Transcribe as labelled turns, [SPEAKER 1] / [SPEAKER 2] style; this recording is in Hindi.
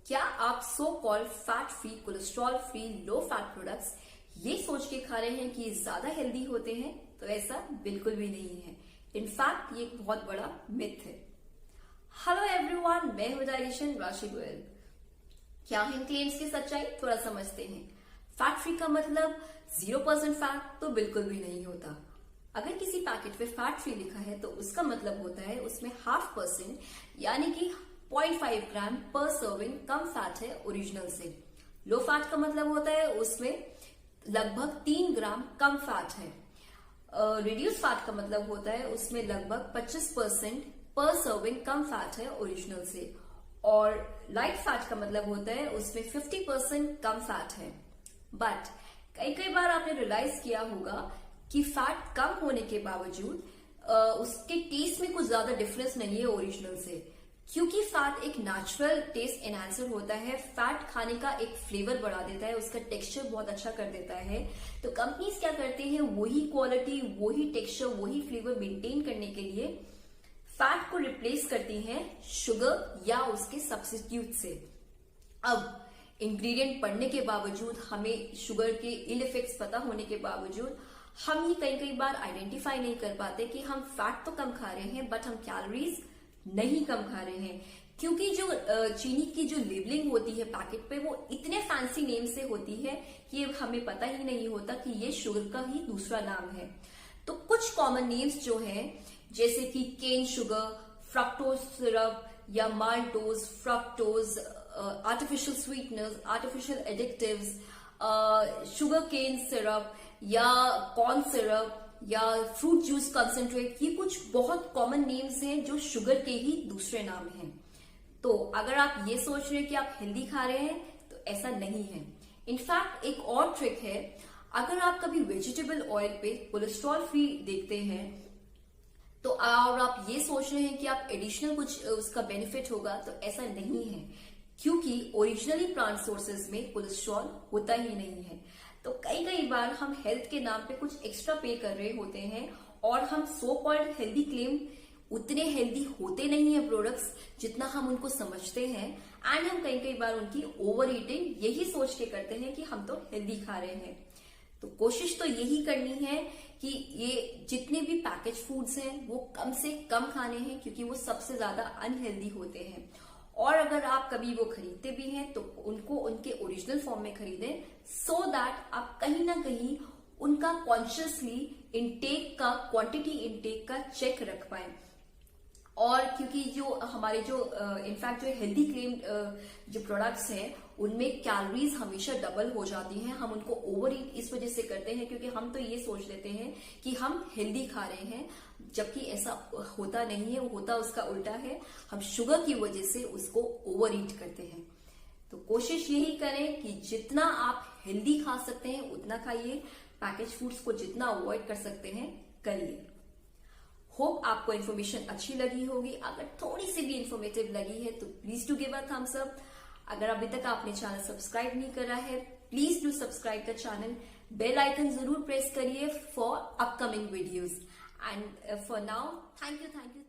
[SPEAKER 1] क्या आप so called fat free, cholesterol free, low fat products ये सोच के खा रहे हैं कि ये ज्यादा हेल्दी होते हैं? तो ऐसा बिल्कुल भी नहीं है। इनफैक्ट ये एक बहुत बड़ा मिथ है। हेलो एवरीवन, मैं हूं डायटिशियन राशि गोयल। क्या है इन क्लेम्स की सच्चाई, थोड़ा समझते हैं। फैट फ्री का मतलब 0% फैट तो बिल्कुल भी नहीं होता। अगर किसी पैकेट पे फैट फ्री लिखा है तो उसका मतलब होता है उसमें 0.5% यानी कि 0.5 ग्राम पर सर्विंग कम फैट है ओरिजिनल से। लो फैट का मतलब होता है उसमें लगभग 3 ग्राम कम फैट है। रिड्यूस फैट का मतलब होता है उसमें लगभग 25% पर सर्विंग कम फैट है ओरिजिनल से। और लाइट फैट का मतलब होता है उसमें 50% कम फैट है। बट कई बार आपने रियलाइज किया होगा कि फैट कम होने के बावजूद उसके टेस्ट में कुछ ज्यादा डिफरेंस नहीं है ओरिजिनल से, क्योंकि फैट एक नेचुरल टेस्ट एनहांसर होता है। फैट खाने का एक फ्लेवर बढ़ा देता है, उसका टेक्सचर बहुत अच्छा कर देता है। तो कंपनीज क्या करती हैं, वही क्वालिटी, वही टेक्सचर, वही फ्लेवर मेंटेन करने के लिए फैट को रिप्लेस करती हैं शुगर या उसके सब्स्टिट्यूट से। अब इंग्रेडिएंट पढ़ने के बावजूद, हमें शुगर के इल इफेक्ट्स पता होने के बावजूद, हम ये कई बार आइडेंटिफाई नहीं कर पाते कि हम फैट तो कम खा रहे हैं बट हम कैलोरीज नहीं कम खा रहे हैं। क्योंकि जो चीनी की जो लेबलिंग होती है पैकेट पे, वो इतने फैंसी नेम से होती है कि हमें पता ही नहीं होता कि ये शुगर का ही दूसरा नाम है। तो कुछ कॉमन नेम्स जो हैं, जैसे कि केन शुगर, फ्रक्टोज सिरप या maltose, fructose, artificial sweeteners, artificial additives, sugar cane syrup या कॉर्न सिरप या फ्रूट जूस कंसेंट्रेट, ये कुछ बहुत कॉमन नेम्स हैं जो शुगर के ही दूसरे नाम हैं। तो अगर आप ये सोच रहे हैं कि आप हेल्दी खा रहे हैं तो ऐसा नहीं है। इनफैक्ट एक और ट्रिक है, अगर आप कभी वेजिटेबल ऑयल पे कोलेस्ट्रॉल फ्री देखते हैं तो और आप ये सोच रहे हैं कि आप एडिशनल कुछ उसका बेनिफिट होगा, तो ऐसा नहीं है, क्योंकि ओरिजिनली प्लांट सोर्सेज में कोलेस्ट्रॉल होता ही नहीं है। तो कई बार हम हेल्थ के नाम पे कुछ एक्स्ट्रा पे कर रहे होते हैं और हम सो कॉल्ड हेल्दी क्लेम उतने हेल्दी होते नहीं है प्रोडक्ट्स जितना हम उनको समझते हैं। एंड हम कई बार उनकी ओवर ईटिंग यही सोच के करते हैं कि हम तो हेल्दी खा रहे हैं। तो कोशिश तो यही करनी है कि ये जितने भी पैकेज फूड्स हैं वो कम से कम खाने हैं, क्योंकि वो सबसे ज्यादा अनहेल्दी होते हैं। और अगर आप कभी वो खरीदते भी हैं तो उनको उनके ओरिजिनल फॉर्म में खरीदें, सो दैट आप कहीं ना कहीं उनका कॉन्शियसली इंटेक का, क्वांटिटी इंटेक का चेक रख पाए। और क्योंकि जो हमारे जो इनफैक्ट जो हेल्दी क्लेम जो प्रोडक्ट्स हैं उनमें कैलोरीज हमेशा डबल हो जाती हैं। हम उनको ओवर ईट इस वजह से करते हैं क्योंकि हम तो ये सोच लेते हैं कि हम हेल्दी खा रहे हैं, जबकि ऐसा होता नहीं है, होता उसका उल्टा है। हम शुगर की वजह से उसको ओवर ईट करते हैं। तो कोशिश यही करें कि जितना आप हेल्दी खा सकते हैं उतना खाइए, पैकेज फूड्स को जितना अवॉइड कर सकते हैं करिए। होप आपको इन्फॉर्मेशन अच्छी लगी होगी। अगर थोड़ी सी भी इंफॉर्मेटिव लगी है तो please do give a thumbs up. अगर अभी तक आपने चैनल सब्सक्राइब नहीं करा है, please do subscribe the channel. Bell icon जरूर प्रेस करिए for upcoming videos. And for now, thank you.